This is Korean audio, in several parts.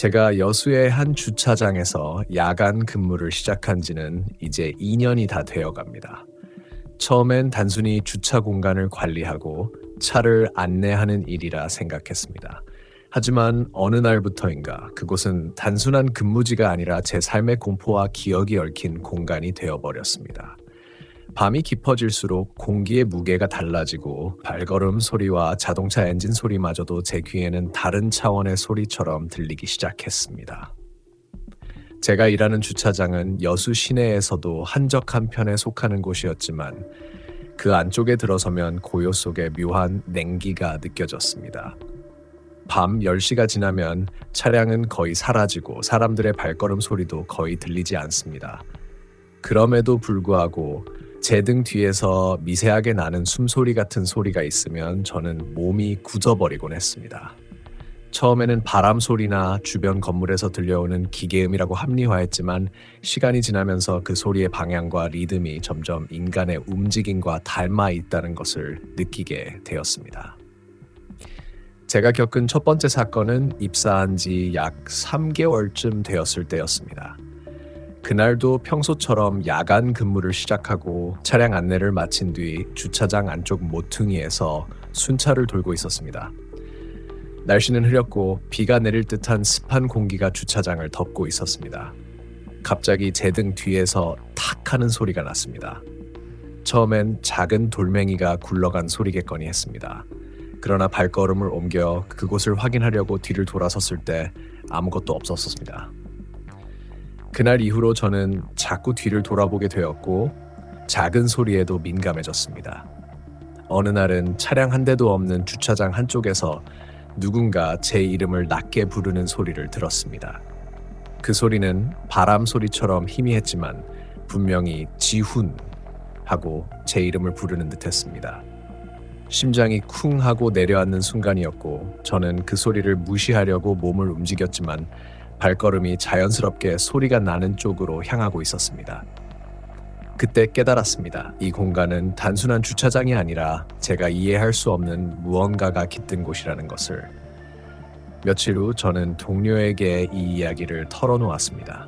제가 여수의 한 주차장에서 야간 근무를 시작한 지는 이제 2년이 다 되어 갑니다. 처음엔 단순히 주차 공간을 관리하고 차를 안내하는 일이라 생각했습니다. 하지만 어느 날부터인가 그곳은 단순한 근무지가 아니라 제 삶의 공포와 기억이 얽힌 공간이 되어버렸습니다. 밤이 깊어질수록 공기의 무게가 달라지고 발걸음 소리와 자동차 엔진 소리마저도 제 귀에는 다른 차원의 소리처럼 들리기 시작했습니다. 제가 일하는 주차장은 여수 시내에서도 한적한 편에 속하는 곳이었지만 그 안쪽에 들어서면 고요 속에 묘한 냉기가 느껴졌습니다. 밤 10시가 지나면 차량은 거의 사라지고 사람들의 발걸음 소리도 거의 들리지 않습니다. 그럼에도 불구하고 제 등 뒤에서 미세하게 나는 숨소리 같은 소리가 있으면 저는 몸이 굳어버리곤 했습니다. 처음에는 바람 소리나 주변 건물에서 들려오는 기계음이라고 합리화했지만 시간이 지나면서 그 소리의 방향과 리듬이 점점 인간의 움직임과 닮아 있다는 것을 느끼게 되었습니다. 제가 겪은 첫 번째 사건은 입사한 지 약 3개월쯤 되었을 때였습니다. 그날도 평소처럼 야간 근무를 시작하고 차량 안내를 마친 뒤 주차장 안쪽 모퉁이에서 순찰을 돌고 있었습니다. 날씨는 흐렸고 비가 내릴 듯한 습한 공기가 주차장을 덮고 있었습니다. 갑자기 제 등 뒤에서 탁 하는 소리가 났습니다. 처음엔 작은 돌멩이가 굴러간 소리겠거니 했습니다. 그러나 발걸음을 옮겨 그곳을 확인하려고 뒤를 돌아섰을 때 아무것도 없었습니다. 그날 이후로 저는 자꾸 뒤를 돌아보게 되었고 작은 소리에도 민감해졌습니다. 어느 날은 차량 한 대도 없는 주차장 한쪽에서 누군가 제 이름을 낮게 부르는 소리를 들었습니다. 그 소리는 바람 소리처럼 희미했지만 분명히 지훈 하고 제 이름을 부르는 듯했습니다. 심장이 쿵 하고 내려앉는 순간이었고 저는 그 소리를 무시하려고 몸을 움직였지만 발걸음이 자연스럽게 소리가 나는 쪽으로 향하고 있었습니다. 그때 깨달았습니다. 이 공간은 단순한 주차장이 아니라 제가 이해할 수 없는 무언가가 깃든 곳이라는 것을. 며칠 후 저는 동료에게 이 이야기를 털어놓았습니다.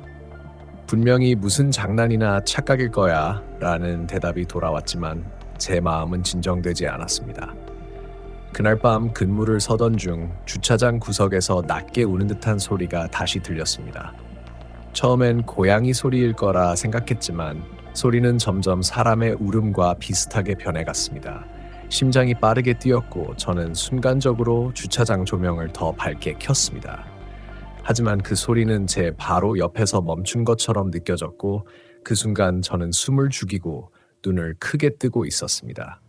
분명히 무슨 장난이나 착각일 거야 라는 대답이 돌아왔지만 제 마음은 진정되지 않았습니다. 그날 밤 근무를 서던 중 주차장 구석에서 낮게 우는 듯한 소리가 다시 들렸습니다. 처음엔 고양이 소리일 거라 생각했지만 소리는 점점 사람의 울음과 비슷하게 변해갔습니다. 심장이 빠르게 뛰었고 저는 순간적으로 주차장 조명을 더 밝게 켰습니다. 하지만 그 소리는 제 바로 옆에서 멈춘 것처럼 느껴졌고 그 순간 저는 숨을 죽이고 눈을 크게 뜨고 있었습니다.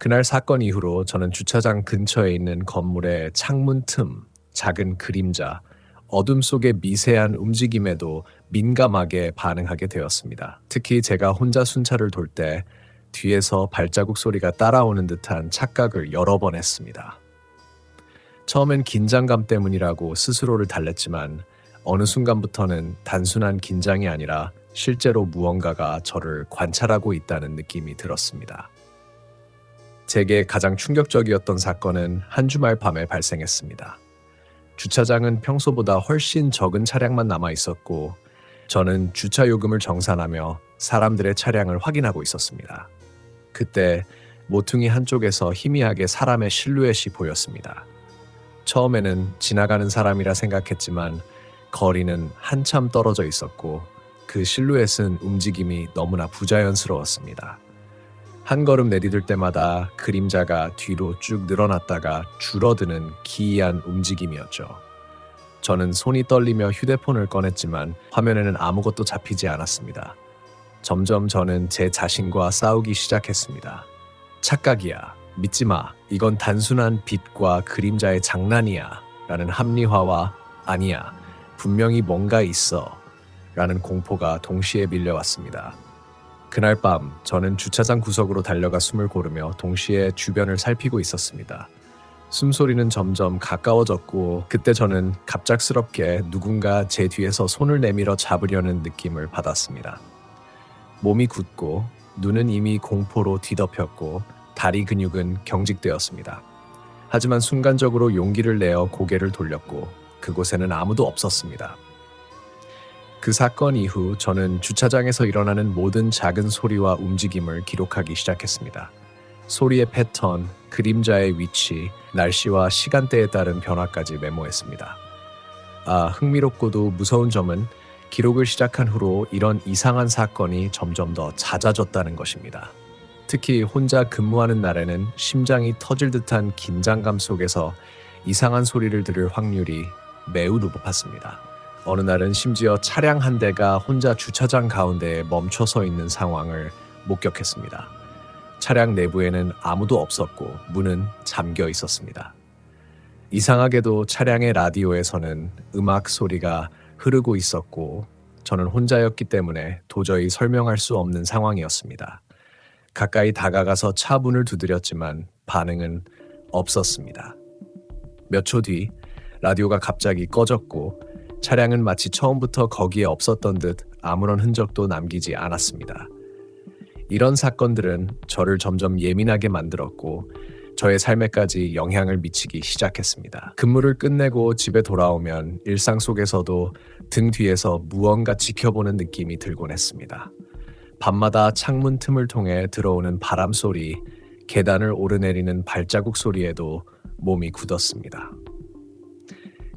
그날 사건 이후로 저는 주차장 근처에 있는 건물의 창문 틈, 작은 그림자, 어둠 속의 미세한 움직임에도 민감하게 반응하게 되었습니다. 특히 제가 혼자 순찰을 돌 때 뒤에서 발자국 소리가 따라오는 듯한 착각을 여러 번 했습니다. 처음엔 긴장감 때문이라고 스스로를 달랬지만 어느 순간부터는 단순한 긴장이 아니라 실제로 무언가가 저를 관찰하고 있다는 느낌이 들었습니다. 제게 가장 충격적이었던 사건은 한 주말 밤에 발생했습니다. 주차장은 평소보다 훨씬 적은 차량만 남아 있었고 저는 주차 요금을 정산하며 사람들의 차량을 확인하고 있었습니다. 그때 모퉁이 한쪽에서 희미하게 사람의 실루엣이 보였습니다. 처음에는 지나가는 사람이라 생각했지만 거리는 한참 떨어져 있었고 그 실루엣은 움직임이 너무나 부자연스러웠습니다. 한 걸음 내디딜 때마다 그림자가 뒤로 쭉 늘어났다가 줄어드는 기이한 움직임이었죠. 저는 손이 떨리며 휴대폰을 꺼냈지만 화면에는 아무것도 잡히지 않았습니다. 점점 저는 제 자신과 싸우기 시작했습니다. 착각이야. 믿지 마. 이건 단순한 빛과 그림자의 장난이야. 라는 합리화와 아니야. 분명히 뭔가 있어. 라는 공포가 동시에 밀려왔습니다. 그날 밤 저는 주차장 구석으로 달려가 숨을 고르며 동시에 주변을 살피고 있었습니다. 숨소리는 점점 가까워졌고 그때 저는 갑작스럽게 누군가 제 뒤에서 손을 내밀어 잡으려는 느낌을 받았습니다. 몸이 굳고 눈은 이미 공포로 뒤덮였고 다리 근육은 경직되었습니다. 하지만 순간적으로 용기를 내어 고개를 돌렸고 그곳에는 아무도 없었습니다. 그 사건 이후 저는 주차장에서 일어나는 모든 작은 소리와 움직임을 기록하기 시작했습니다. 소리의 패턴, 그림자의 위치, 날씨와 시간대에 따른 변화까지 메모했습니다. 흥미롭고도 무서운 점은 기록을 시작한 후로 이런 이상한 사건이 점점 더 잦아졌다는 것입니다. 특히 혼자 근무하는 날에는 심장이 터질 듯한 긴장감 속에서 이상한 소리를 들을 확률이 매우 높았습니다. 어느 날은 심지어 차량 한 대가 혼자 주차장 가운데에 멈춰 서 있는 상황을 목격했습니다. 차량 내부에는 아무도 없었고 문은 잠겨 있었습니다. 이상하게도 차량의 라디오에서는 음악 소리가 흐르고 있었고 저는 혼자였기 때문에 도저히 설명할 수 없는 상황이었습니다. 가까이 다가가서 차 문을 두드렸지만 반응은 없었습니다. 몇 초 뒤 라디오가 갑자기 꺼졌고 차량은 마치 처음부터 거기에 없었던 듯 아무런 흔적도 남기지 않았습니다. 이런 사건들은 저를 점점 예민하게 만들었고 저의 삶에까지 영향을 미치기 시작했습니다. 근무를 끝내고 집에 돌아오면 일상 속에서도 등 뒤에서 무언가 지켜보는 느낌이 들곤 했습니다. 밤마다 창문 틈을 통해 들어오는 바람 소리, 계단을 오르내리는 발자국 소리에도 몸이 굳었습니다.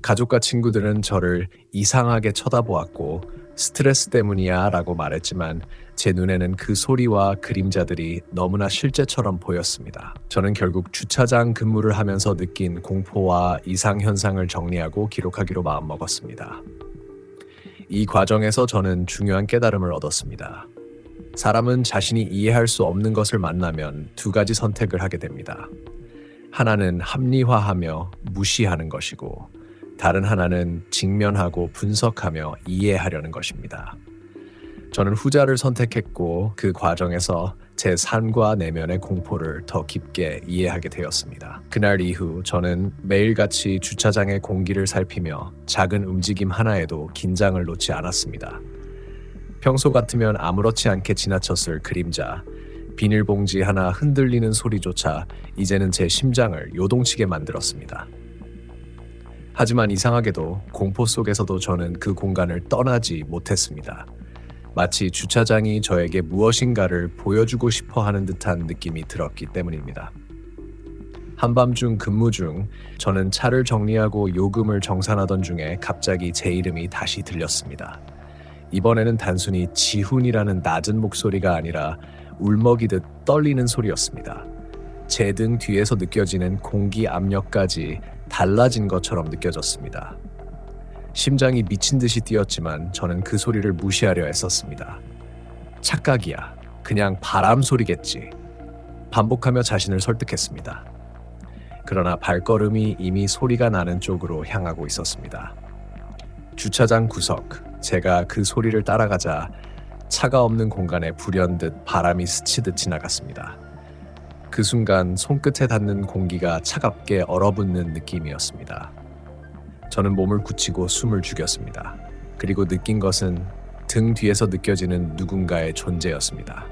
가족과 친구들은 저를 이상하게 쳐다보았고 스트레스 때문이야 라고 말했지만 제 눈에는 그 소리와 그림자들이 너무나 실제처럼 보였습니다. 저는 결국 주차장 근무를 하면서 느낀 공포와 이상 현상을 정리하고 기록하기로 마음먹었습니다. 이 과정에서 저는 중요한 깨달음을 얻었습니다. 사람은 자신이 이해할 수 없는 것을 만나면 두 가지 선택을 하게 됩니다. 하나는 합리화하며 무시하는 것이고 다른 하나는 직면하고 분석하며 이해하려는 것입니다. 저는 후자를 선택했고 그 과정에서 제 삶과 내면의 공포를 더 깊게 이해하게 되었습니다. 그날 이후 저는 매일같이 주차장의 공기를 살피며 작은 움직임 하나에도 긴장을 놓지 않았습니다. 평소 같으면 아무렇지 않게 지나쳤을 그림자, 비닐봉지 하나 흔들리는 소리조차 이제는 제 심장을 요동치게 만들었습니다. 하지만 이상하게도 공포 속에서도 저는 그 공간을 떠나지 못했습니다. 마치 주차장이 저에게 무엇인가를 보여주고 싶어 하는 듯한 느낌이 들었기 때문입니다. 한밤중 근무 중 저는 차를 정리하고 요금을 정산하던 중에 갑자기 제 이름이 다시 들렸습니다. 이번에는 단순히 지훈이라는 낮은 목소리가 아니라 울먹이듯 떨리는 소리였습니다. 제 등 뒤에서 느껴지는 공기 압력까지 달라진 것처럼 느껴졌습니다. 심장이 미친 듯이 뛰었지만 저는 그 소리를 무시하려 애썼습니다. 착각이야. 그냥 바람 소리겠지. 반복하며 자신을 설득했습니다. 그러나 발걸음이 이미 소리가 나는 쪽으로 향하고 있었습니다. 주차장 구석, 제가 그 소리를 따라가자 차가 없는 공간에 불현듯 바람이 스치듯 지나갔습니다. 그 순간 손끝에 닿는 공기가 차갑게 얼어붙는 느낌이었습니다. 저는 몸을 굳히고 숨을 죽였습니다. 그리고 느낀 것은 등 뒤에서 느껴지는 누군가의 존재였습니다.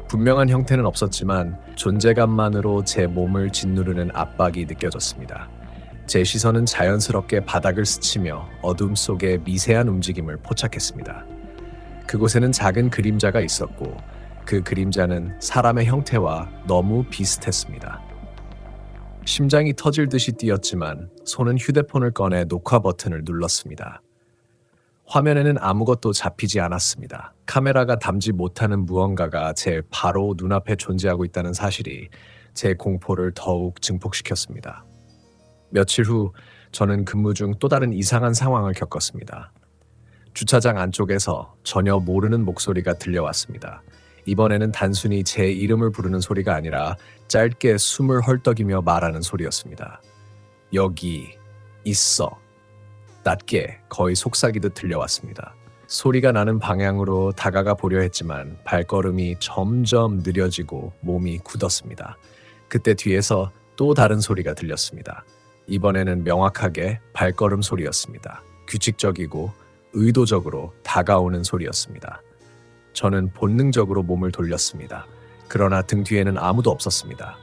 분명한 형태는 없었지만 존재감만으로 제 몸을 짓누르는 압박이 느껴졌습니다. 제 시선은 자연스럽게 바닥을 스치며 어둠 속의 미세한 움직임을 포착했습니다. 그곳에는 작은 그림자가 있었고 그 그림자는 사람의 형태와 너무 비슷했습니다. 심장이 터질 듯이 뛰었지만 손은 휴대폰을 꺼내 녹화 버튼을 눌렀습니다. 화면에는 아무것도 잡히지 않았습니다. 카메라가 담지 못하는 무언가가 제 바로 눈앞에 존재하고 있다는 사실이 제 공포를 더욱 증폭시켰습니다. 며칠 후 저는 근무 중 또 다른 이상한 상황을 겪었습니다. 주차장 안쪽에서 전혀 모르는 목소리가 들려왔습니다. 이번에는 단순히 제 이름을 부르는 소리가 아니라 짧게 숨을 헐떡이며 말하는 소리였습니다. 여기 있어. 낮게 거의 속삭이듯 들려왔습니다. 소리가 나는 방향으로 다가가 보려 했지만 발걸음이 점점 느려지고 몸이 굳었습니다. 그때 뒤에서 또 다른 소리가 들렸습니다. 이번에는 명확하게 발걸음 소리였습니다. 규칙적이고 의도적으로 다가오는 소리였습니다. 저는 본능적으로 몸을 돌렸습니다. 그러나 등 뒤에는 아무도 없었습니다.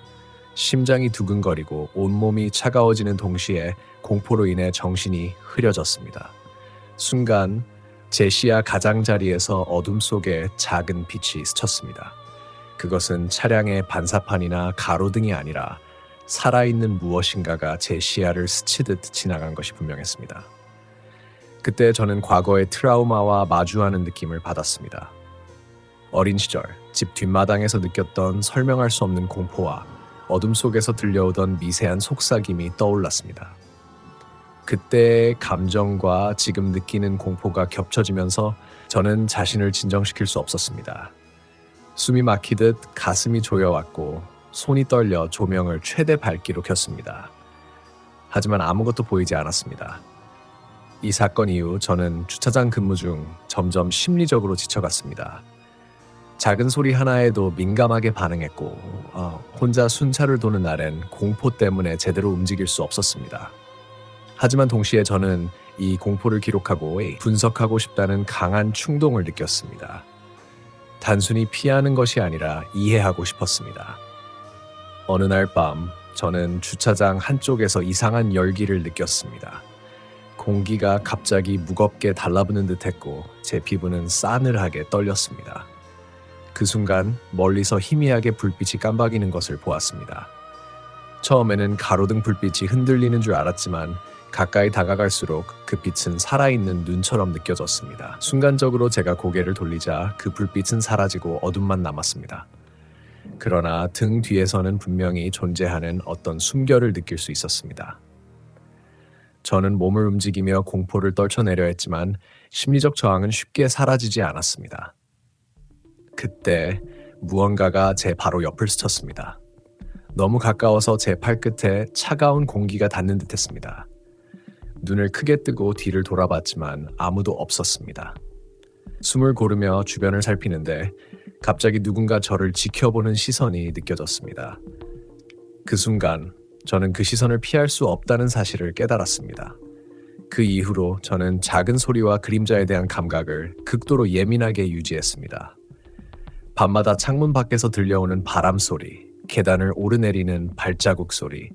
심장이 두근거리고 온몸이 차가워지는 동시에 공포로 인해 정신이 흐려졌습니다. 순간 제 시야 가장자리에서 어둠 속에 작은 빛이 스쳤습니다. 그것은 차량의 반사판이나 가로등이 아니라 살아있는 무엇인가가 제 시야를 스치듯 지나간 것이 분명했습니다. 그때 저는 과거의 트라우마와 마주하는 느낌을 받았습니다. 어린 시절 집 뒷마당에서 느꼈던 설명할 수 없는 공포와 어둠 속에서 들려오던 미세한 속삭임이 떠올랐습니다. 그때의 감정과 지금 느끼는 공포가 겹쳐지면서 저는 자신을 진정시킬 수 없었습니다. 숨이 막히듯 가슴이 조여왔고 손이 떨려 조명을 최대 밝기로 켰습니다. 하지만 아무것도 보이지 않았습니다. 이 사건 이후 저는 주차장 근무 중 점점 심리적으로 지쳐갔습니다. 작은 소리 하나에도 민감하게 반응했고 혼자 순찰을 도는 날엔 공포 때문에 제대로 움직일 수 없었습니다. 하지만 동시에 저는 이 공포를 기록하고 분석하고 싶다는 강한 충동을 느꼈습니다. 단순히 피하는 것이 아니라 이해하고 싶었습니다. 어느 날 밤 저는 주차장 한쪽에서 이상한 열기를 느꼈습니다. 공기가 갑자기 무겁게 달라붙는 듯했고 제 피부는 싸늘하게 떨렸습니다. 그 순간 멀리서 희미하게 불빛이 깜박이는 것을 보았습니다. 처음에는 가로등 불빛이 흔들리는 줄 알았지만 가까이 다가갈수록 그 빛은 살아있는 눈처럼 느껴졌습니다. 순간적으로 제가 고개를 돌리자 그 불빛은 사라지고 어둠만 남았습니다. 그러나 등 뒤에서는 분명히 존재하는 어떤 숨결을 느낄 수 있었습니다. 저는 몸을 움직이며 공포를 떨쳐내려 했지만 심리적 저항은 쉽게 사라지지 않았습니다. 그때 무언가가 제 바로 옆을 스쳤습니다. 너무 가까워서 제 팔끝에 차가운 공기가 닿는 듯했습니다. 눈을 크게 뜨고 뒤를 돌아봤지만 아무도 없었습니다. 숨을 고르며 주변을 살피는데 갑자기 누군가 저를 지켜보는 시선이 느껴졌습니다. 그 순간 저는 그 시선을 피할 수 없다는 사실을 깨달았습니다. 그 이후로 저는 작은 소리와 그림자에 대한 감각을 극도로 예민하게 유지했습니다. 밤마다 창문 밖에서 들려오는 바람 소리, 계단을 오르내리는 발자국 소리,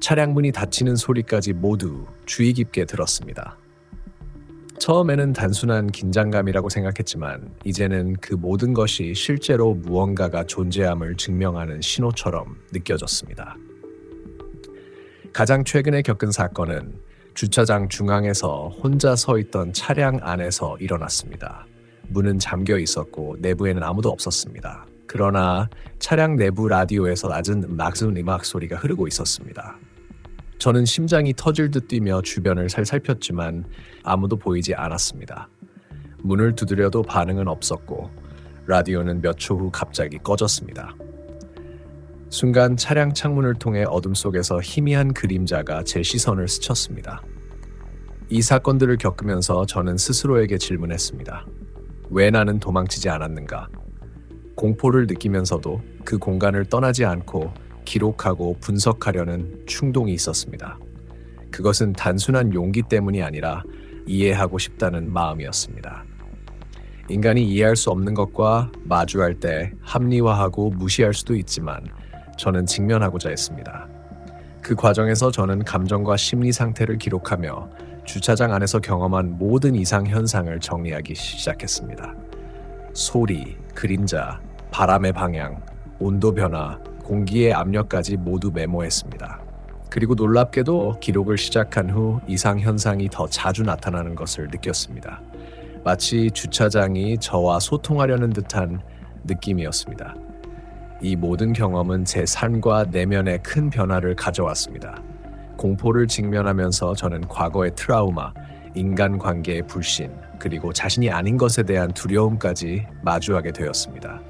차량 문이 닫히는 소리까지 모두 주의 깊게 들었습니다. 처음에는 단순한 긴장감이라고 생각했지만 이제는 그 모든 것이 실제로 무언가가 존재함을 증명하는 신호처럼 느껴졌습니다. 가장 최근에 겪은 사건은 주차장 중앙에서 혼자 서 있던 차량 안에서 일어났습니다. 문은 잠겨 있었고 내부에는 아무도 없었습니다. 그러나 차량 내부 라디오에서 낮은 음악 소리가 흐르고 있었습니다. 저는 심장이 터질 듯 뛰며 주변을 살폈지만 아무도 보이지 않았습니다. 문을 두드려도 반응은 없었고 라디오는 몇 초 후 갑자기 꺼졌습니다. 순간 차량 창문을 통해 어둠 속에서 희미한 그림자가 제 시선을 스쳤습니다. 이 사건들을 겪으면서 저는 스스로에게 질문했습니다. 왜 나는 도망치지 않았는가? 공포를 느끼면서도 그 공간을 떠나지 않고 기록하고 분석하려는 충동이 있었습니다. 그것은 단순한 용기 때문이 아니라 이해하고 싶다는 마음이었습니다. 인간이 이해할 수 없는 것과 마주할 때 합리화하고 무시할 수도 있지만 저는 직면하고자 했습니다. 그 과정에서 저는 감정과 심리 상태를 기록하며 주차장 안에서 경험한 모든 이상 현상을 정리하기 시작했습니다. 소리, 그림자, 바람의 방향, 온도 변화, 공기의 압력까지 모두 메모했습니다. 그리고 놀랍게도 기록을 시작한 후 이상 현상이 더 자주 나타나는 것을 느꼈습니다. 마치 주차장이 저와 소통하려는 듯한 느낌이었습니다. 이 모든 경험은 제 삶과 내면에 큰 변화를 가져왔습니다. 공포를 직면하면서 저는 과거의 트라우마, 인간관계의 불신, 그리고 자신이 아닌 것에 대한 두려움까지 마주하게 되었습니다.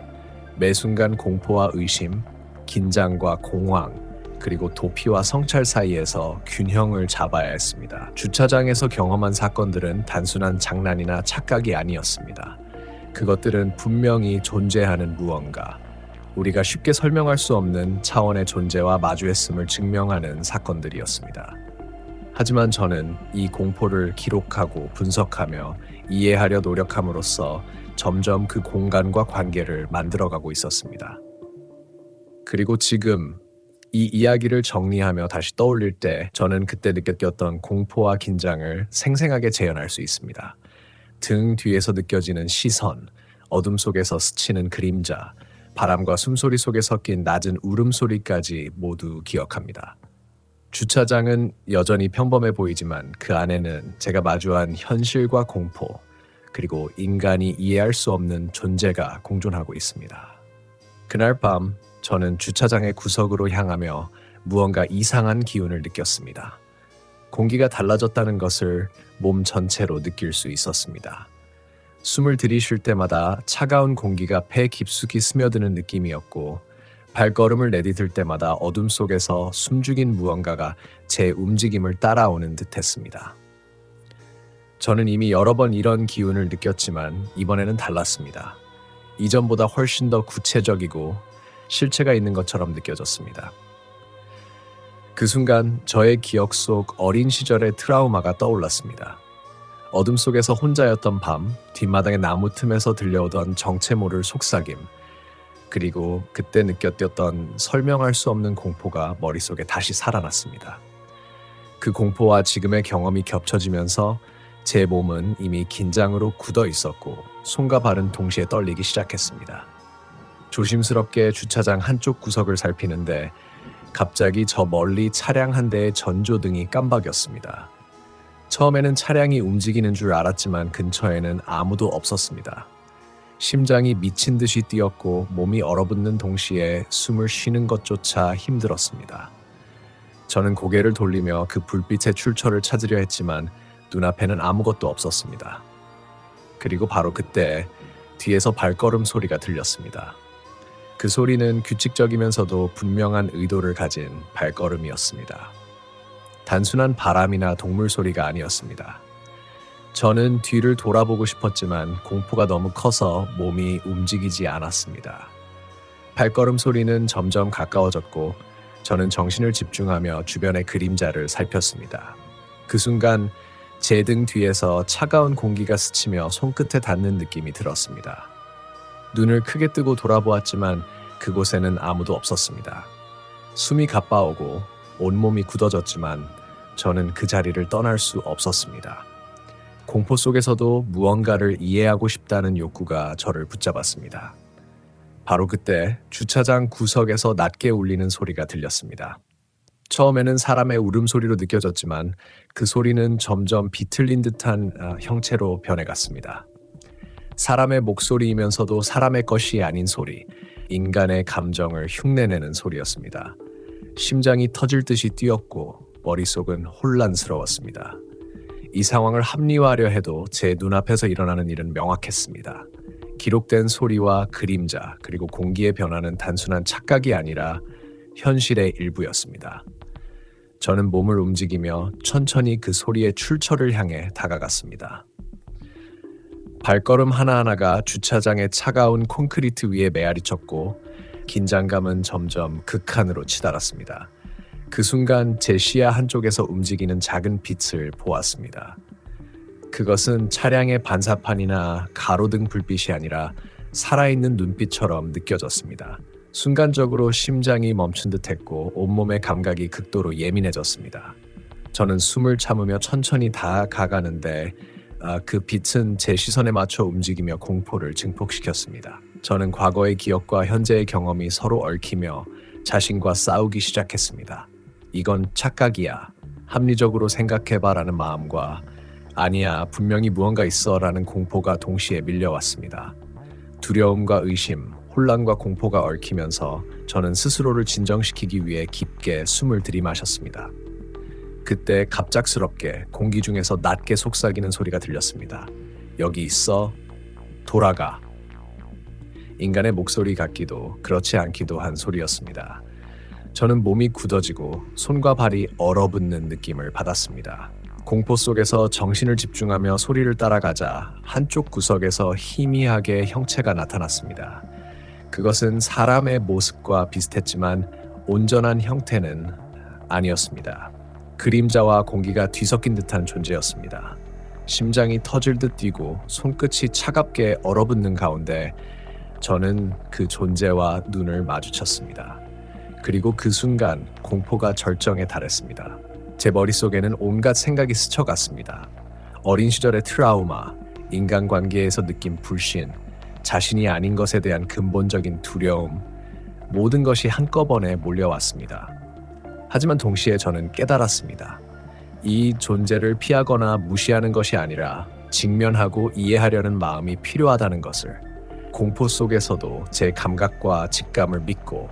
매 순간 공포와 의심, 긴장과 공황, 그리고 도피와 성찰 사이에서 균형을 잡아야 했습니다. 주차장에서 경험한 사건들은 단순한 장난이나 착각이 아니었습니다. 그것들은 분명히 존재하는 무언가, 우리가 쉽게 설명할 수 없는 차원의 존재와 마주했음을 증명하는 사건들이었습니다. 하지만 저는 이 공포를 기록하고 분석하며 이해하려 노력함으로써 점점 그 공간과 관계를 만들어가고 있었습니다. 그리고 지금 이 이야기를 정리하며 다시 떠올릴 때 저는 그때 느꼈던 공포와 긴장을 생생하게 재현할 수 있습니다. 등 뒤에서 느껴지는 시선, 어둠 속에서 스치는 그림자, 바람과 숨소리 속에 섞인 낮은 울음소리까지 모두 기억합니다. 주차장은 여전히 평범해 보이지만 그 안에는 제가 마주한 현실과 공포, 그리고 인간이 이해할 수 없는 존재가 공존하고 있습니다. 그날 밤 저는 주차장의 구석으로 향하며 무언가 이상한 기운을 느꼈습니다. 공기가 달라졌다는 것을 몸 전체로 느낄 수 있었습니다. 숨을 들이쉴 때마다 차가운 공기가 폐 깊숙이 스며드는 느낌이었고, 발걸음을 내디딜 때마다 어둠 속에서 숨죽인 무언가가 제 움직임을 따라오는 듯했습니다. 저는 이미 여러 번 이런 기운을 느꼈지만 이번에는 달랐습니다. 이전보다 훨씬 더 구체적이고 실체가 있는 것처럼 느껴졌습니다. 그 순간 저의 기억 속 어린 시절의 트라우마가 떠올랐습니다. 어둠 속에서 혼자였던 밤, 뒷마당의 나무 틈에서 들려오던 정체 모를 속삭임, 그리고 그때 느꼈던 설명할 수 없는 공포가 머릿속에 다시 살아났습니다. 그 공포와 지금의 경험이 겹쳐지면서 제 몸은 이미 긴장으로 굳어 있었고 손과 발은 동시에 떨리기 시작했습니다. 조심스럽게 주차장 한쪽 구석을 살피는데 갑자기 저 멀리 차량 한 대의 전조등이 깜박였습니다. 처음에는 차량이 움직이는 줄 알았지만 근처에는 아무도 없었습니다. 심장이 미친 듯이 뛰었고 몸이 얼어붙는 동시에 숨을 쉬는 것조차 힘들었습니다. 저는 고개를 돌리며 그 불빛의 출처를 찾으려 했지만 눈앞에는 아무것도 없었습니다. 그리고 바로 그때 뒤에서 발걸음 소리가 들렸습니다. 그 소리는 규칙적이면서도 분명한 의도를 가진 발걸음이었습니다. 단순한 바람이나 동물 소리가 아니었습니다. 저는 뒤를 돌아보고 싶었지만 공포가 너무 커서 몸이 움직이지 않았습니다. 발걸음 소리는 점점 가까워졌고 저는 정신을 집중하며 주변의 그림자를 살폈습니다. 그 순간 제 등 뒤에서 차가운 공기가 스치며 손끝에 닿는 느낌이 들었습니다. 눈을 크게 뜨고 돌아보았지만 그곳에는 아무도 없었습니다. 숨이 가빠오고 온몸이 굳어졌지만 저는 그 자리를 떠날 수 없었습니다. 공포 속에서도 무언가를 이해하고 싶다는 욕구가 저를 붙잡았습니다. 바로 그때 주차장 구석에서 낮게 울리는 소리가 들렸습니다. 처음에는 사람의 울음소리로 느껴졌지만 그 소리는 점점 비틀린 듯한 형체로 변해갔습니다. 사람의 목소리이면서도 사람의 것이 아닌 소리, 인간의 감정을 흉내내는 소리였습니다. 심장이 터질 듯이 뛰었고 머릿속은 혼란스러웠습니다. 이 상황을 합리화하려 해도 제 눈앞에서 일어나는 일은 명확했습니다. 기록된 소리와 그림자 그리고 공기의 변화는 단순한 착각이 아니라 현실의 일부였습니다. 저는 몸을 움직이며 천천히 그 소리의 출처를 향해 다가갔습니다. 발걸음 하나하나가 주차장의 차가운 콘크리트 위에 메아리쳤고 긴장감은 점점 극한으로 치달았습니다. 그 순간 제 시야 한쪽에서 움직이는 작은 빛을 보았습니다. 그것은 차량의 반사판이나 가로등 불빛이 아니라 살아있는 눈빛처럼 느껴졌습니다. 순간적으로 심장이 멈춘 듯했고 온몸의 감각이 극도로 예민해졌습니다. 저는 숨을 참으며 천천히 다가가는데 그 빛은 제 시선에 맞춰 움직이며 공포를 증폭시켰습니다. 저는 과거의 기억과 현재의 경험이 서로 얽히며 자신과 싸우기 시작했습니다. 이건 착각이야. 합리적으로 생각해봐라는 마음과 아니야, 분명히 무언가 있어라는 공포가 동시에 밀려왔습니다. 두려움과 의심, 혼란과 공포가 얽히면서 저는 스스로를 진정시키기 위해 깊게 숨을 들이마셨습니다. 그때 갑작스럽게 공기 중에서 낮게 속삭이는 소리가 들렸습니다. 여기 있어. 돌아가. 인간의 목소리 같기도 그렇지 않기도 한 소리였습니다. 저는 몸이 굳어지고 손과 발이 얼어붙는 느낌을 받았습니다. 공포 속에서 정신을 집중하며 소리를 따라가자 한쪽 구석에서 희미하게 형체가 나타났습니다. 그것은 사람의 모습과 비슷했지만 온전한 형태는 아니었습니다. 그림자와 공기가 뒤섞인 듯한 존재였습니다. 심장이 터질 듯 뛰고 손끝이 차갑게 얼어붙는 가운데 저는 그 존재와 눈을 마주쳤습니다. 그리고 그 순간 공포가 절정에 달했습니다. 제 머릿속에는 온갖 생각이 스쳐갔습니다. 어린 시절의 트라우마, 인간관계에서 느낀 불신, 자신이 아닌 것에 대한 근본적인 두려움, 모든 것이 한꺼번에 몰려왔습니다. 하지만 동시에 저는 깨달았습니다. 이 존재를 피하거나 무시하는 것이 아니라 직면하고 이해하려는 마음이 필요하다는 것을, 공포 속에서도 제 감각과 직감을 믿고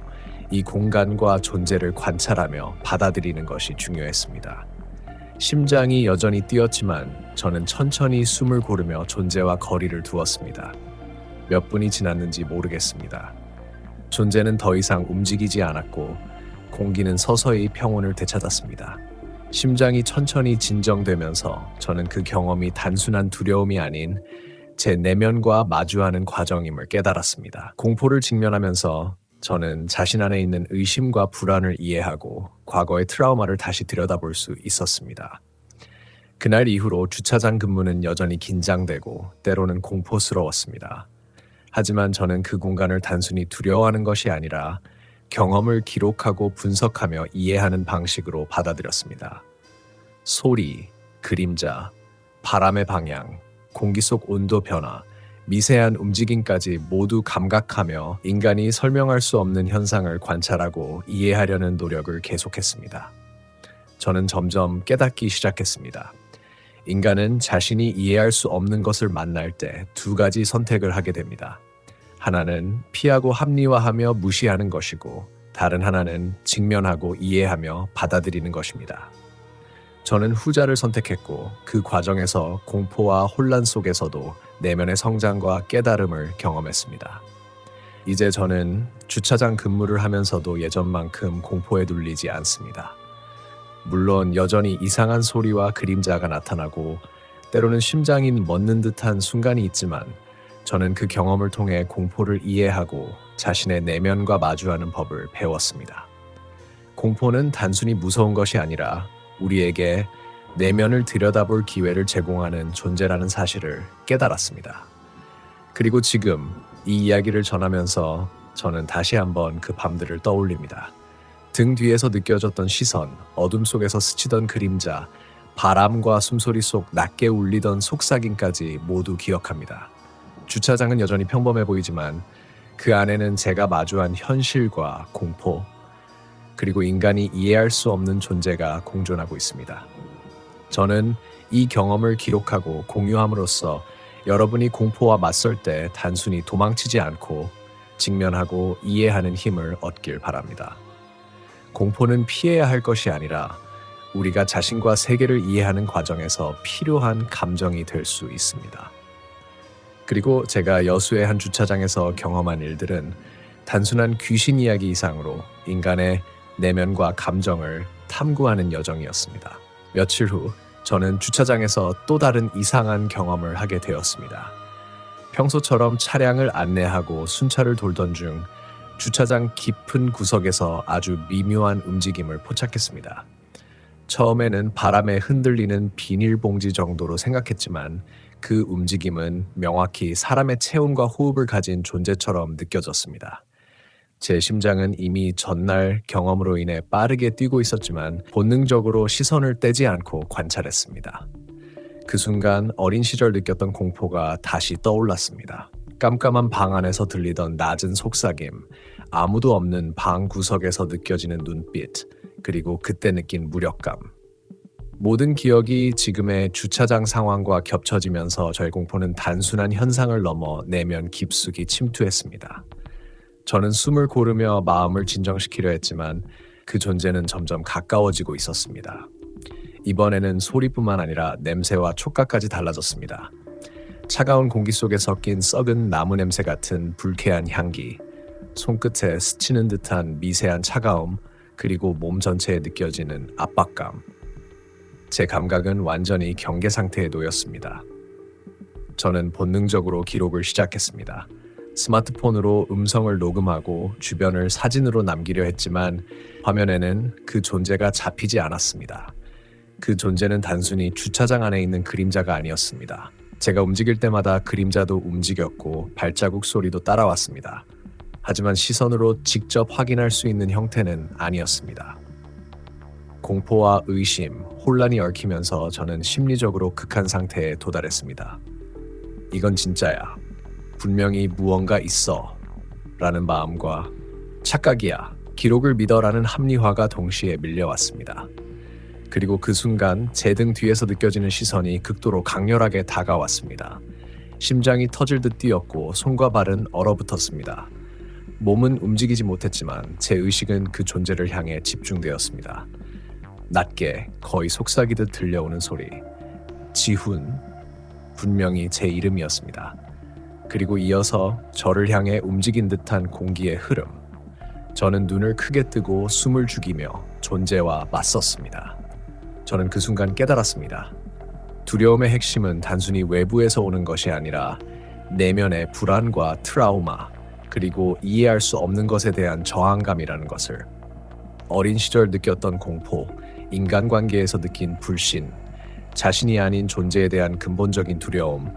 이 공간과 존재를 관찰하며 받아들이는 것이 중요했습니다. 심장이 여전히 뛰었지만 저는 천천히 숨을 고르며 존재와 거리를 두었습니다. 몇 분이 지났는지 모르겠습니다. 존재는 더 이상 움직이지 않았고 공기는 서서히 평온을 되찾았습니다. 심장이 천천히 진정되면서 저는 그 경험이 단순한 두려움이 아닌 제 내면과 마주하는 과정임을 깨달았습니다. 공포를 직면하면서 저는 자신 안에 있는 의심과 불안을 이해하고 과거의 트라우마를 다시 들여다볼 수 있었습니다. 그날 이후로 주차장 근무는 여전히 긴장되고 때로는 공포스러웠습니다. 하지만 저는 그 공간을 단순히 두려워하는 것이 아니라 경험을 기록하고 분석하며 이해하는 방식으로 받아들였습니다. 소리, 그림자, 바람의 방향, 공기 속 온도 변화, 미세한 움직임까지 모두 감각하며 인간이 설명할 수 없는 현상을 관찰하고 이해하려는 노력을 계속했습니다. 저는 점점 깨닫기 시작했습니다. 인간은 자신이 이해할 수 없는 것을 만날 때 두 가지 선택을 하게 됩니다. 하나는 피하고 합리화하며 무시하는 것이고, 다른 하나는 직면하고 이해하며 받아들이는 것입니다. 저는 후자를 선택했고 그 과정에서 공포와 혼란 속에서도 내면의 성장과 깨달음을 경험했습니다. 이제 저는 주차장 근무를 하면서도 예전만큼 공포에 눌리지 않습니다. 물론 여전히 이상한 소리와 그림자가 나타나고 때로는 심장이 멎는 듯한 순간이 있지만 저는 그 경험을 통해 공포를 이해하고 자신의 내면과 마주하는 법을 배웠습니다. 공포는 단순히 무서운 것이 아니라 우리에게 내면을 들여다볼 기회를 제공하는 존재라는 사실을 깨달았습니다. 그리고 지금 이 이야기를 전하면서 저는 다시 한번 그 밤들을 떠올립니다. 등 뒤에서 느껴졌던 시선, 어둠 속에서 스치던 그림자, 바람과 숨소리 속 낮게 울리던 속삭임까지 모두 기억합니다. 주차장은 여전히 평범해 보이지만 그 안에는 제가 마주한 현실과 공포, 그리고 인간이 이해할 수 없는 존재가 공존하고 있습니다. 저는 이 경험을 기록하고 공유함으로써 여러분이 공포와 맞설 때 단순히 도망치지 않고 직면하고 이해하는 힘을 얻길 바랍니다. 공포는 피해야 할 것이 아니라 우리가 자신과 세계를 이해하는 과정에서 필요한 감정이 될 수 있습니다. 그리고 제가 여수의 한 주차장에서 경험한 일들은 단순한 귀신 이야기 이상으로 인간의 내면과 감정을 탐구하는 여정이었습니다. 며칠 후 저는 주차장에서 또 다른 이상한 경험을 하게 되었습니다. 평소처럼 차량을 안내하고 순찰을 돌던 중 주차장 깊은 구석에서 아주 미묘한 움직임을 포착했습니다. 처음에는 바람에 흔들리는 비닐봉지 정도로 생각했지만 그 움직임은 명확히 사람의 체온과 호흡을 가진 존재처럼 느껴졌습니다. 제 심장은 이미 전날 경험으로 인해 빠르게 뛰고 있었지만 본능적으로 시선을 떼지 않고 관찰했습니다. 그 순간 어린 시절 느꼈던 공포가 다시 떠올랐습니다. 깜깜한 방 안에서 들리던 낮은 속삭임, 아무도 없는 방 구석에서 느껴지는 눈빛, 그리고 그때 느낀 무력감. 모든 기억이 지금의 주차장 상황과 겹쳐지면서 저의 공포는 단순한 현상을 넘어 내면 깊숙이 침투했습니다. 저는 숨을 고르며 마음을 진정시키려 했지만 그 존재는 점점 가까워지고 있었습니다. 이번에는 소리뿐만 아니라 냄새와 촉각까지 달라졌습니다. 차가운 공기 속에 섞인 썩은 나무 냄새 같은 불쾌한 향기, 손끝에 스치는 듯한 미세한 차가움, 그리고 몸 전체에 느껴지는 압박감. 제 감각은 완전히 경계 상태에 놓였습니다. 저는 본능적으로 기록을 시작했습니다. 스마트폰으로 음성을 녹음하고 주변을 사진으로 남기려 했지만 화면에는 그 존재가 잡히지 않았습니다. 그 존재는 단순히 주차장 안에 있는 그림자가 아니었습니다. 제가 움직일 때마다 그림자도 움직였고 발자국 소리도 따라왔습니다. 하지만 시선으로 직접 확인할 수 있는 형태는 아니었습니다. 공포와 의심, 혼란이 얽히면서 저는 심리적으로 극한 상태에 도달했습니다. 이건 진짜야. 분명히 무언가 있어. 라는 마음과 착각이야. 기록을 믿어라는 합리화가 동시에 밀려왔습니다. 그리고 그 순간 제 등 뒤에서 느껴지는 시선이 극도로 강렬하게 다가왔습니다. 심장이 터질 듯 뛰었고 손과 발은 얼어붙었습니다. 몸은 움직이지 못했지만 제 의식은 그 존재를 향해 집중되었습니다. 낮게 거의 속삭이듯 들려오는 소리. 지훈. 분명히 제 이름이었습니다. 그리고 이어서 저를 향해 움직인 듯한 공기의 흐름. 저는 눈을 크게 뜨고 숨을 죽이며 존재와 맞섰습니다. 저는 그 순간 깨달았습니다. 두려움의 핵심은 단순히 외부에서 오는 것이 아니라 내면의 불안과 트라우마, 그리고 이해할 수 없는 것에 대한 저항감이라는 것을. 어린 시절 느꼈던 공포, 인간관계에서 느낀 불신, 자신이 아닌 존재에 대한 근본적인 두려움,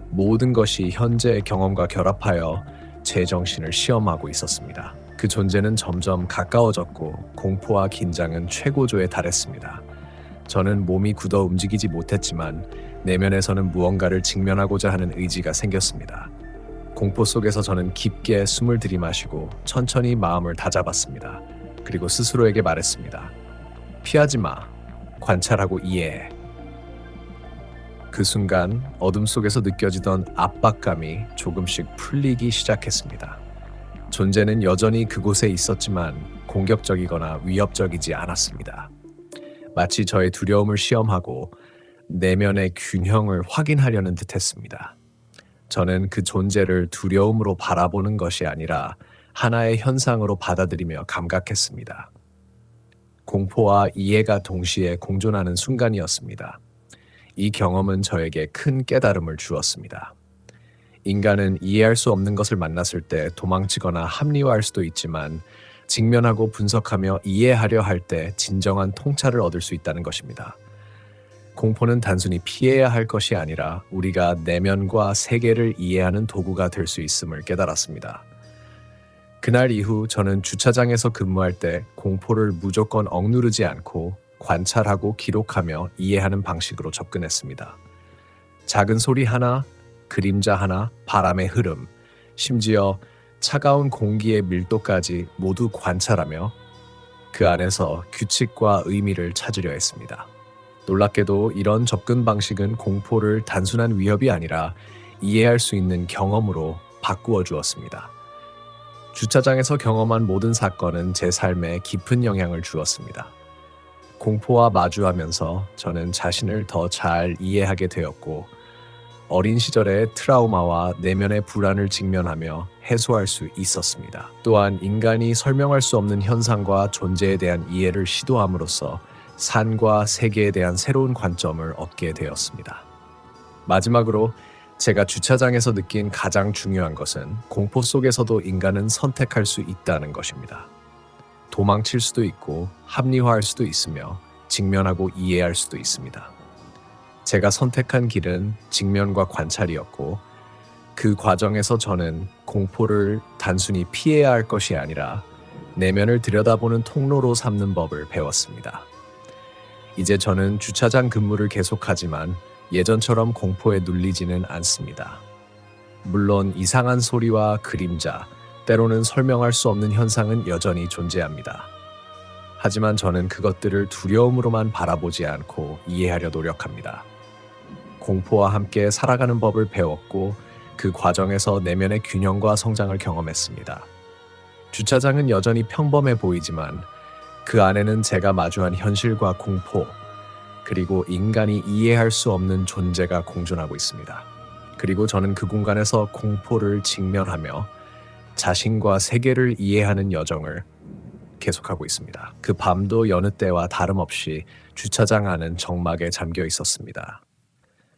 모든 것이 현재의 경험과 결합하여 제 정신을 시험하고 있었습니다. 그 존재는 점점 가까워졌고 공포와 긴장은 최고조에 달했습니다. 저는 몸이 굳어 움직이지 못했지만 내면에서는 무언가를 직면하고자 하는 의지가 생겼습니다. 공포 속에서 저는 깊게 숨을 들이마시고 천천히 마음을 다잡았습니다. 그리고 스스로에게 말했습니다. 피하지 마. 관찰하고 이해해. 그 순간 어둠 속에서 느껴지던 압박감이 조금씩 풀리기 시작했습니다. 존재는 여전히 그곳에 있었지만 공격적이거나 위협적이지 않았습니다. 마치 저의 두려움을 시험하고 내면의 균형을 확인하려는 듯했습니다. 저는 그 존재를 두려움으로 바라보는 것이 아니라 하나의 현상으로 받아들이며 감각했습니다. 공포와 이해가 동시에 공존하는 순간이었습니다. 이 경험은 저에게 큰 깨달음을 주었습니다. 인간은 이해할 수 없는 것을 만났을 때 도망치거나 합리화할 수도 있지만 직면하고 분석하며 이해하려 할 때 진정한 통찰을 얻을 수 있다는 것입니다. 공포는 단순히 피해야 할 것이 아니라 우리가 내면과 세계를 이해하는 도구가 될 수 있음을 깨달았습니다. 그날 이후 저는 주차장에서 근무할 때 공포를 무조건 억누르지 않고 관찰하고 기록하며 이해하는 방식으로 접근했습니다. 작은 소리 하나, 그림자 하나, 바람의 흐름, 심지어 차가운 공기의 밀도까지 모두 관찰하며 그 안에서 규칙과 의미를 찾으려 했습니다. 놀랍게도 이런 접근 방식은 공포를 단순한 위협이 아니라 이해할 수 있는 경험으로 바꾸어 주었습니다. 주차장에서 경험한 모든 사건은 제 삶에 깊은 영향을 주었습니다. 공포와 마주하면서 저는 자신을 더 잘 이해하게 되었고 어린 시절의 트라우마와 내면의 불안을 직면하며 해소할 수 있었습니다. 또한 인간이 설명할 수 없는 현상과 존재에 대한 이해를 시도함으로써 산과 세계에 대한 새로운 관점을 얻게 되었습니다. 마지막으로 제가 주차장에서 느낀 가장 중요한 것은 공포 속에서도 인간은 선택할 수 있다는 것입니다. 도망칠 수도 있고 합리화할 수도 있으며 직면하고 이해할 수도 있습니다. 제가 선택한 길은 직면과 관찰이었고 그 과정에서 저는 공포를 단순히 피해야 할 것이 아니라 내면을 들여다보는 통로로 삼는 법을 배웠습니다. 이제 저는 주차장 근무를 계속하지만 예전처럼 공포에 눌리지는 않습니다. 물론 이상한 소리와 그림자, 때로는 설명할 수 없는 현상은 여전히 존재합니다. 하지만 저는 그것들을 두려움으로만 바라보지 않고 이해하려 노력합니다. 공포와 함께 살아가는 법을 배웠고 그 과정에서 내면의 균형과 성장을 경험했습니다. 주차장은 여전히 평범해 보이지만 그 안에는 제가 마주한 현실과 공포, 그리고 인간이 이해할 수 없는 존재가 공존하고 있습니다. 그리고 저는 그 공간에서 공포를 직면하며 자신과 세계를 이해하는 여정을 계속하고 있습니다. 그 밤도 여느 때와 다름없이 주차장 안은 적막에 잠겨 있었습니다.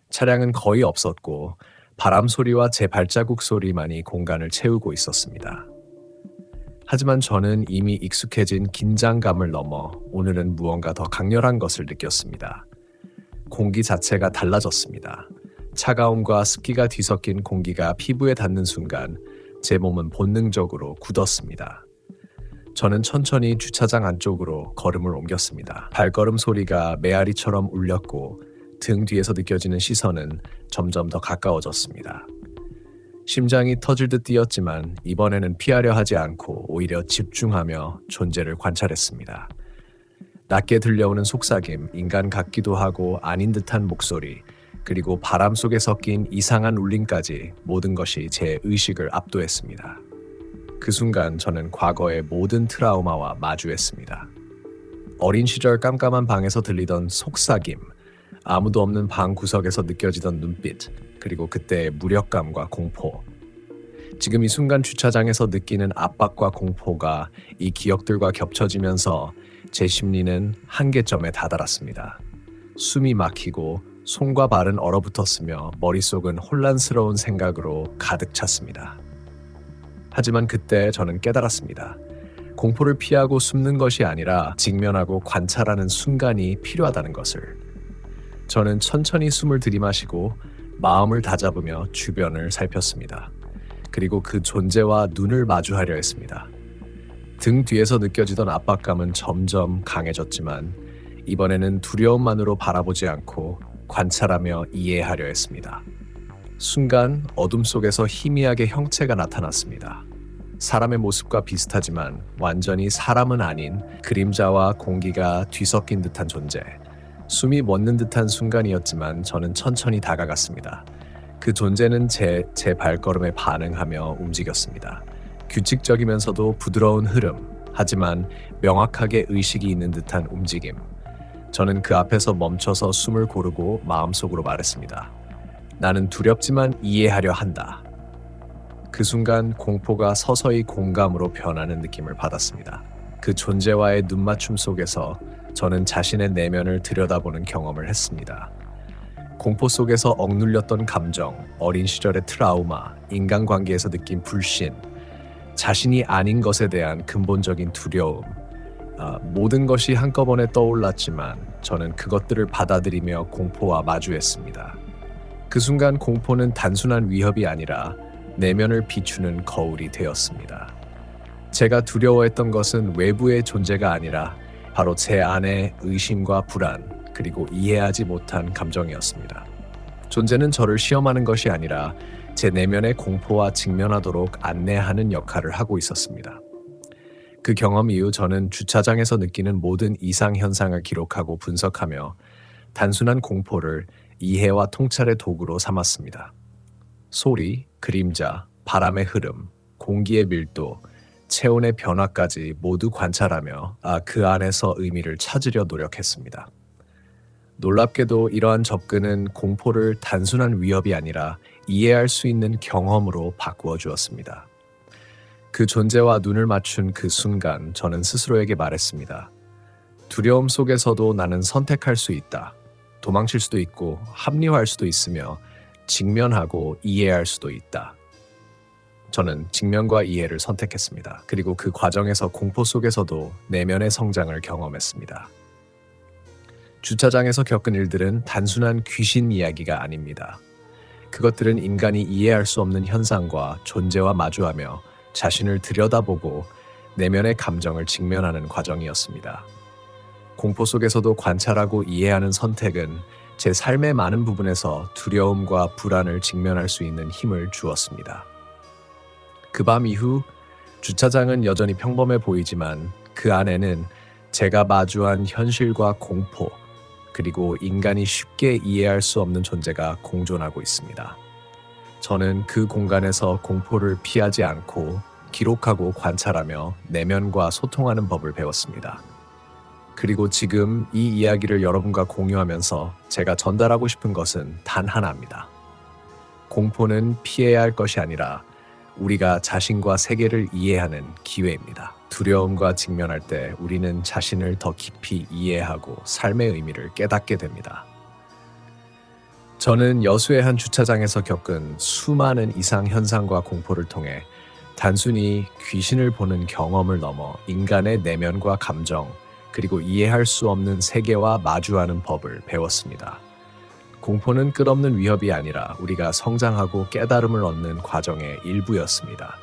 차량은 거의 없었고 바람 소리와 제 발자국 소리만이 공간을 채우고 있었습니다. 하지만 저는 이미 익숙해진 긴장감을 넘어 오늘은 무언가 더 강렬한 것을 느꼈습니다. 공기 자체가 달라졌습니다. 차가움과 습기가 뒤섞인 공기가 피부에 닿는 순간 제 몸은 본능적으로 굳었습니다. 저는 천천히 주차장 안쪽으로 걸음을 옮겼습니다. 발걸음 소리가 메아리처럼 울렸고 등 뒤에서 느껴지는 시선은 점점 더 가까워졌습니다. 심장이 터질 듯 뛰었지만 이번에는 피하려 하지 않고 오히려 집중하며 존재를 관찰했습니다. 낮게 들려오는 속삭임, 인간 같기도 하고 아닌 듯한 목소리, 그리고 바람 속에 섞인 이상한 울림까지 모든 것이 제 의식을 압도했습니다. 그 순간 저는 과거의 모든 트라우마와 마주했습니다. 어린 시절 깜깜한 방에서 들리던 속삭임, 아무도 없는 방 구석에서 느껴지던 눈빛, 그리고 그때의 무력감과 공포. 지금 이 순간 주차장에서 느끼는 압박과 공포가 이 기억들과 겹쳐지면서 제 심리는 한계점에 다다랐습니다. 숨이 막히고 손과 발은 얼어붙었으며 머릿속은 혼란스러운 생각으로 가득 찼습니다. 하지만 그때 저는 깨달았습니다. 공포를 피하고 숨는 것이 아니라 직면하고 관찰하는 순간이 필요하다는 것을. 저는 천천히 숨을 들이마시고 마음을 다잡으며 주변을 살폈습니다. 그리고 그 존재와 눈을 마주하려 했습니다. 등 뒤에서 느껴지던 압박감은 점점 강해졌지만 이번에는 두려움만으로 바라보지 않고 관찰하며 이해하려 했습니다. 순간 어둠 속에서 희미하게 형체가 나타났습니다. 사람의 모습과 비슷하지만 완전히 사람은 아닌 그림자와 공기가 뒤섞인 듯한 존재. 숨이 멎는 듯한 순간이었지만 저는 천천히 다가갔습니다. 그 존재는 제 발걸음에 반응하며 움직였습니다. 규칙적이면서도 부드러운 흐름, 하지만 명확하게 의식이 있는 듯한 움직임. 저는 그 앞에서 멈춰서 숨을 고르고 마음속으로 말했습니다. 나는 두렵지만 이해하려 한다. 그 순간 공포가 서서히 공감으로 변하는 느낌을 받았습니다. 그 존재와의 눈맞춤 속에서 저는 자신의 내면을 들여다보는 경험을 했습니다. 공포 속에서 억눌렸던 감정, 어린 시절의 트라우마, 인간관계에서 느낀 불신, 자신이 아닌 것에 대한 근본적인 두려움, 모든 것이 한꺼번에 떠올랐지만 저는 그것들을 받아들이며 공포와 마주했습니다. 그 순간 공포는 단순한 위협이 아니라 내면을 비추는 거울이 되었습니다. 제가 두려워했던 것은 외부의 존재가 아니라 바로 제 안의 의심과 불안, 그리고 이해하지 못한 감정이었습니다. 존재는 저를 시험하는 것이 아니라 제 내면의 공포와 직면하도록 안내하는 역할을 하고 있었습니다. 그 경험 이후 저는 주차장에서 느끼는 모든 이상 현상을 기록하고 분석하며 단순한 공포를 이해와 통찰의 도구로 삼았습니다. 소리, 그림자, 바람의 흐름, 공기의 밀도, 체온의 변화까지 모두 관찰하며 그 안에서 의미를 찾으려 노력했습니다. 놀랍게도 이러한 접근은 공포를 단순한 위협이 아니라 이해할 수 있는 경험으로 바꾸어 주었습니다. 그 존재와 눈을 맞춘 그 순간 저는 스스로에게 말했습니다. 두려움 속에서도 나는 선택할 수 있다. 도망칠 수도 있고 합리화할 수도 있으며 직면하고 이해할 수도 있다. 저는 직면과 이해를 선택했습니다. 그리고 그 과정에서 공포 속에서도 내면의 성장을 경험했습니다. 주차장에서 겪은 일들은 단순한 귀신 이야기가 아닙니다. 그것들은 인간이 이해할 수 없는 현상과 존재와 마주하며 자신을 들여다보고 내면의 감정을 직면하는 과정이었습니다. 공포 속에서도 관찰하고 이해하는 선택은 제 삶의 많은 부분에서 두려움과 불안을 직면할 수 있는 힘을 주었습니다. 그 밤 이후 주차장은 여전히 평범해 보이지만 그 안에는 제가 마주한 현실과 공포, 그리고 인간이 쉽게 이해할 수 없는 존재가 공존하고 있습니다. 저는 그 공간에서 공포를 피하지 않고 기록하고 관찰하며 내면과 소통하는 법을 배웠습니다. 그리고 지금 이 이야기를 여러분과 공유하면서 제가 전달하고 싶은 것은 단 하나입니다. 공포는 피해야 할 것이 아니라 우리가 자신과 세계를 이해하는 기회입니다. 두려움과 직면할 때 우리는 자신을 더 깊이 이해하고 삶의 의미를 깨닫게 됩니다. 저는 여수의 한 주차장에서 겪은 수많은 이상 현상과 공포를 통해 단순히 귀신을 보는 경험을 넘어 인간의 내면과 감정, 그리고 이해할 수 없는 세계와 마주하는 법을 배웠습니다. 공포는 끝없는 위협이 아니라 우리가 성장하고 깨달음을 얻는 과정의 일부였습니다.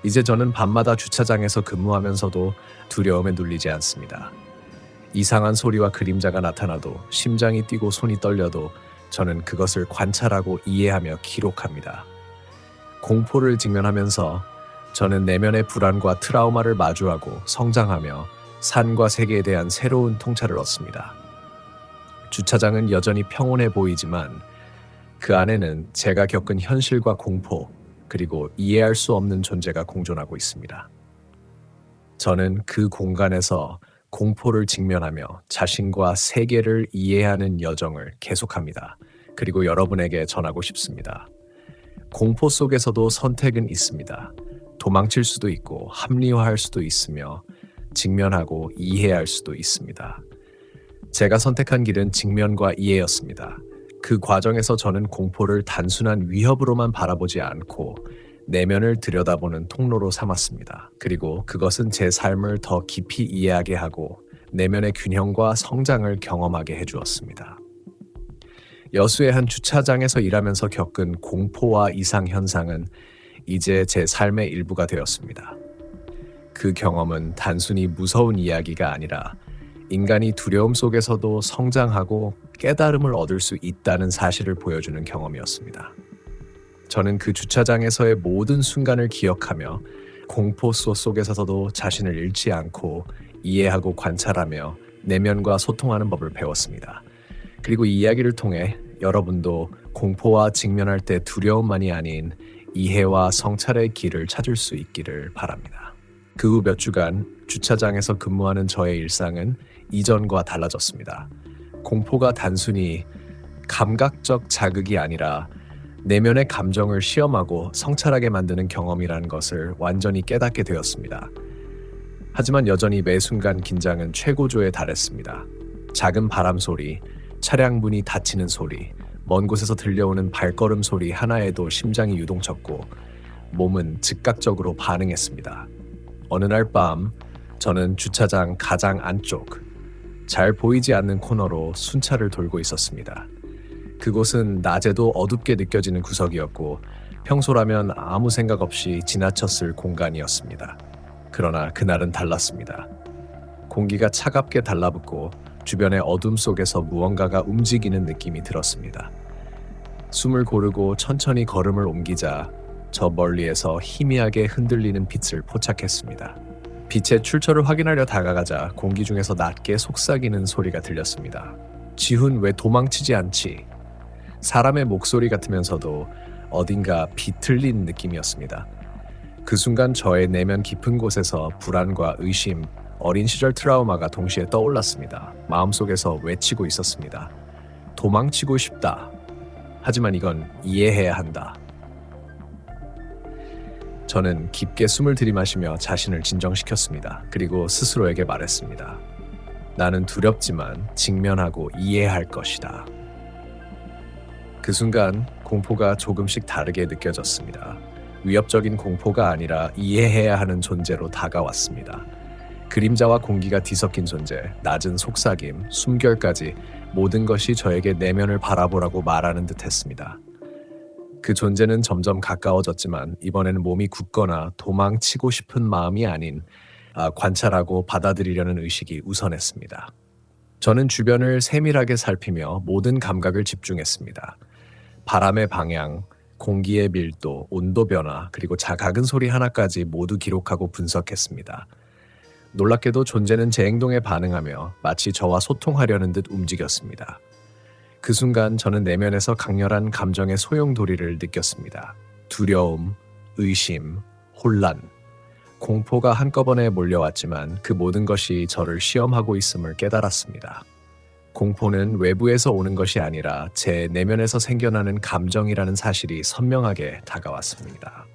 이제 저는 밤마다 주차장에서 근무하면서도 두려움에 눌리지 않습니다. 이상한 소리와 그림자가 나타나도 심장이 뛰고 손이 떨려도 저는 그것을 관찰하고 이해하며 기록합니다. 공포를 직면하면서 저는 내면의 불안과 트라우마를 마주하고 성장하며 산과 세계에 대한 새로운 통찰을 얻습니다. 주차장은 여전히 평온해 보이지만 그 안에는 제가 겪은 현실과 공포, 그리고 이해할 수 없는 존재가 공존하고 있습니다. 저는 그 공간에서 공포를 직면하며 자신과 세계를 이해하는 여정을 계속합니다. 그리고 여러분에게 전하고 싶습니다. 공포 속에서도 선택은 있습니다. 도망칠 수도 있고 합리화할 수도 있으며 직면하고 이해할 수도 있습니다. 제가 선택한 길은 직면과 이해였습니다. 그 과정에서 저는 공포를 단순한 위협으로만 바라보지 않고 내면을 들여다보는 통로로 삼았습니다. 그리고 그것은 제 삶을 더 깊이 이해하게 하고 내면의 균형과 성장을 경험하게 해주었습니다. 여수의 한 주차장에서 일하면서 겪은 공포와 이상 현상은 이제 제 삶의 일부가 되었습니다. 그 경험은 단순히 무서운 이야기가 아니라 인간이 두려움 속에서도 성장하고 깨달음을 얻을 수 있다는 사실을 보여주는 경험이었습니다. 저는 그 주차장에서의 모든 순간을 기억하며 공포 속에서도 자신을 잃지 않고 이해하고 관찰하며 내면과 소통하는 법을 배웠습니다. 그리고 이 이야기를 통해 여러분도 공포와 직면할 때 두려움만이 아닌 이해와 성찰의 길을 찾을 수 있기를 바랍니다. 그 후 몇 주간 주차장에서 근무하는 저의 일상은 이전과 달라졌습니다. 공포가 단순히 감각적 자극이 아니라 내면의 감정을 시험하고 성찰하게 만드는 경험이라는 것을 완전히 깨닫게 되었습니다. 하지만 여전히 매 순간 긴장은 최고조에 달했습니다. 작은 바람 소리, 차량 문이 닫히는 소리, 먼 곳에서 들려오는 발걸음 소리 하나에도 심장이 유동쳤고 몸은 즉각적으로 반응했습니다. 어느 날 밤 저는 주차장 가장 안쪽, 잘 보이지 않는 코너로 순찰을 돌고 있었습니다. 그곳은 낮에도 어둡게 느껴지는 구석이었고 평소라면 아무 생각 없이 지나쳤을 공간이었습니다. 그러나 그날은 달랐습니다. 공기가 차갑게 달라붙고 주변의 어둠 속에서 무언가가 움직이는 느낌이 들었습니다. 숨을 고르고 천천히 걸음을 옮기자 저 멀리에서 희미하게 흔들리는 빛을 포착했습니다. 빛의 출처를 확인하려 다가가자 공기 중에서 낮게 속삭이는 소리가 들렸습니다. 지훈, 왜 도망치지 않지? 사람의 목소리 같으면서도 어딘가 비틀린 느낌이었습니다. 그 순간 저의 내면 깊은 곳에서 불안과 의심, 어린 시절 트라우마가 동시에 떠올랐습니다. 마음속에서 외치고 있었습니다. 도망치고 싶다. 하지만 이건 이해해야 한다. 저는 깊게 숨을 들이마시며 자신을 진정시켰습니다. 그리고 스스로에게 말했습니다. 나는 두렵지만 직면하고 이해할 것이다. 그 순간 공포가 조금씩 다르게 느껴졌습니다. 위협적인 공포가 아니라 이해해야 하는 존재로 다가왔습니다. 그림자와 공기가 뒤섞인 존재, 낮은 속삭임, 숨결까지 모든 것이 저에게 내면을 바라보라고 말하는 듯 했습니다. 그 존재는 점점 가까워졌지만 이번에는 몸이 굳거나 도망치고 싶은 마음이 아닌 관찰하고 받아들이려는 의식이 우선했습니다. 저는 주변을 세밀하게 살피며 모든 감각을 집중했습니다. 바람의 방향, 공기의 밀도, 온도 변화, 그리고 작은 소리 하나까지 모두 기록하고 분석했습니다. 놀랍게도 존재는 제 행동에 반응하며 마치 저와 소통하려는 듯 움직였습니다. 그 순간 저는 내면에서 강렬한 감정의 소용돌이를 느꼈습니다. 두려움, 의심, 혼란, 공포가 한꺼번에 몰려왔지만 그 모든 것이 저를 시험하고 있음을 깨달았습니다. 공포는 외부에서 오는 것이 아니라 제 내면에서 생겨나는 감정이라는 사실이 선명하게 다가왔습니다.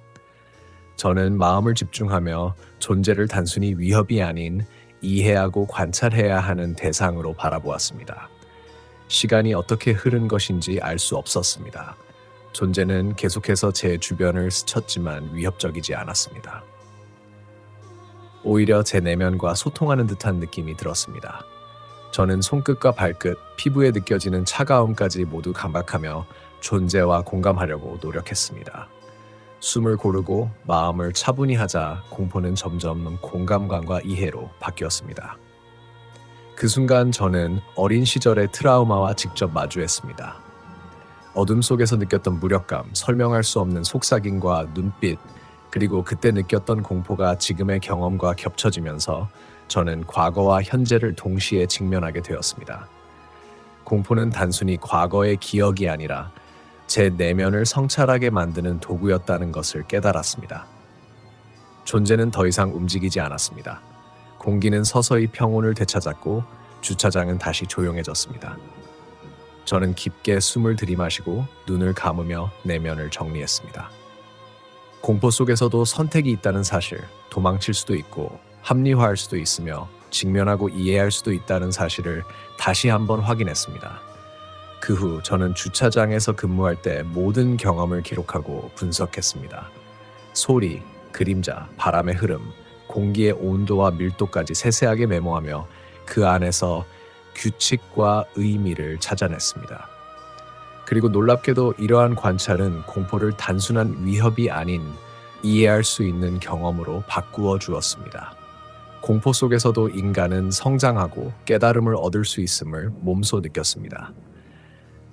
저는 마음을 집중하며 존재를 단순히 위협이 아닌 이해하고 관찰해야 하는 대상으로 바라보았습니다. 시간이 어떻게 흐른 것인지 알 수 없었습니다. 존재는 계속해서 제 주변을 스쳤지만 위협적이지 않았습니다. 오히려 제 내면과 소통하는 듯한 느낌이 들었습니다. 저는 손끝과 발끝, 피부에 느껴지는 차가움까지 모두 감각하며 존재와 공감하려고 노력했습니다. 숨을 고르고 마음을 차분히 하자 공포는 점점 공감관과 이해로 바뀌었습니다. 그 순간 저는 어린 시절의 트라우마와 직접 마주했습니다. 어둠 속에서 느꼈던 무력감, 설명할 수 없는 속삭임과 눈빛, 그리고 그때 느꼈던 공포가 지금의 경험과 겹쳐지면서 저는 과거와 현재를 동시에 직면하게 되었습니다. 공포는 단순히 과거의 기억이 아니라 제 내면을 성찰하게 만드는 도구였다는 것을 깨달았습니다. 존재는 더 이상 움직이지 않았습니다. 공기는 서서히 평온을 되찾았고 주차장은 다시 조용해졌습니다. 저는 깊게 숨을 들이마시고 눈을 감으며 내면을 정리했습니다. 공포 속에서도 선택이 있다는 사실, 도망칠 수도 있고 합리화할 수도 있으며 직면하고 이해할 수도 있다는 사실을 다시 한번 확인했습니다. 그 후 저는 주차장에서 근무할 때 모든 경험을 기록하고 분석했습니다. 소리, 그림자, 바람의 흐름, 공기의 온도와 밀도까지 세세하게 메모하며 그 안에서 규칙과 의미를 찾아냈습니다. 그리고 놀랍게도 이러한 관찰은 공포를 단순한 위협이 아닌 이해할 수 있는 경험으로 바꾸어 주었습니다. 공포 속에서도 인간은 성장하고 깨달음을 얻을 수 있음을 몸소 느꼈습니다.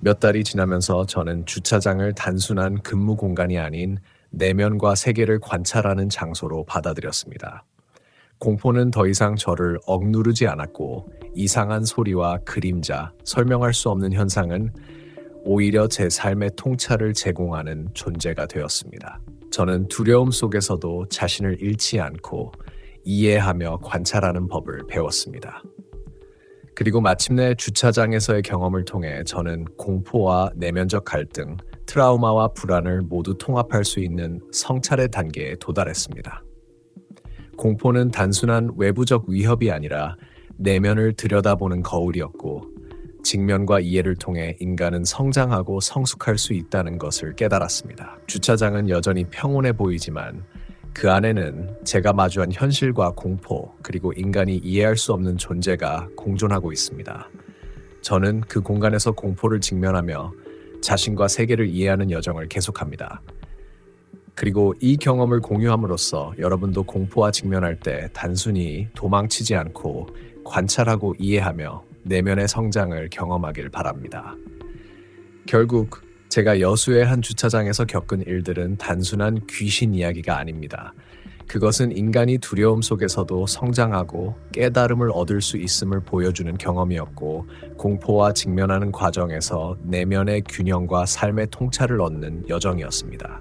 몇 달이 지나면서 저는 주차장을 단순한 근무 공간이 아닌 내면과 세계를 관찰하는 장소로 받아들였습니다. 공포는 더 이상 저를 억누르지 않았고 이상한 소리와 그림자, 설명할 수 없는 현상은 오히려 제 삶의 통찰을 제공하는 존재가 되었습니다. 저는 두려움 속에서도 자신을 잃지 않고 이해하며 관찰하는 법을 배웠습니다. 그리고 마침내 주차장에서의 경험을 통해 저는 공포와 내면적 갈등, 트라우마와 불안을 모두 통합할 수 있는 성찰의 단계에 도달했습니다. 공포는 단순한 외부적 위협이 아니라 내면을 들여다보는 거울이었고 직면과 이해를 통해 인간은 성장하고 성숙할 수 있다는 것을 깨달았습니다. 주차장은 여전히 평온해 보이지만 그 안에는 제가 마주한 현실과 공포, 그리고 인간이 이해할 수 없는 존재가 공존하고 있습니다. 저는 그 공간에서 공포를 직면하며 자신과 세계를 이해하는 여정을 계속합니다. 그리고 이 경험을 공유함으로써 여러분도 공포와 직면할 때 단순히 도망치지 않고 관찰하고 이해하며 내면의 성장을 경험하길 바랍니다. 결국 제가 여수의 한 주차장에서 겪은 일들은 단순한 귀신 이야기가 아닙니다. 그것은 인간이 두려움 속에서도 성장하고 깨달음을 얻을 수 있음을 보여주는 경험이었고 공포와 직면하는 과정에서 내면의 균형과 삶의 통찰을 얻는 여정이었습니다.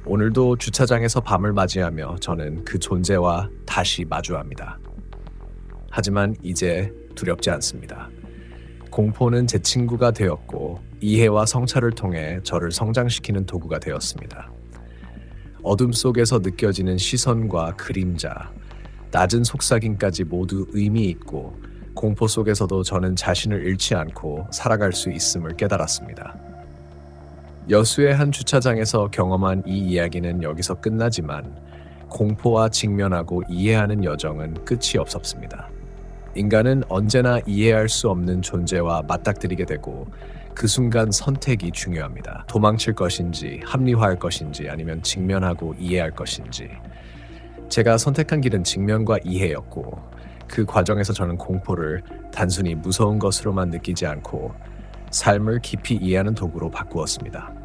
오늘도 주차장에서 밤을 맞이하며 저는 그 존재와 다시 마주합니다. 하지만 이제 두렵지 않습니다. 공포는 제 친구가 되었고 이해와 성찰을 통해 저를 성장시키는 도구가 되었습니다. 어둠 속에서 느껴지는 시선과 그림자, 낮은 속삭임까지 모두 의미 있고 공포 속에서도 저는 자신을 잃지 않고 살아갈 수 있음을 깨달았습니다. 여수의 한 주차장에서 경험한 이 이야기는 여기서 끝나지만 공포와 직면하고 이해하는 여정은 끝이 없었습니다. 인간은 언제나 이해할 수 없는 존재와 맞닥뜨리게 되고 그 순간 선택이 중요합니다. 도망칠 것인지, 합리화할 것인지, 아니면 직면하고 이해할 것인지. 제가 선택한 길은 직면과 이해였고 그 과정에서 저는 공포를 단순히 무서운 것으로만 느끼지 않고 삶을 깊이 이해하는 도구로 바꾸었습니다.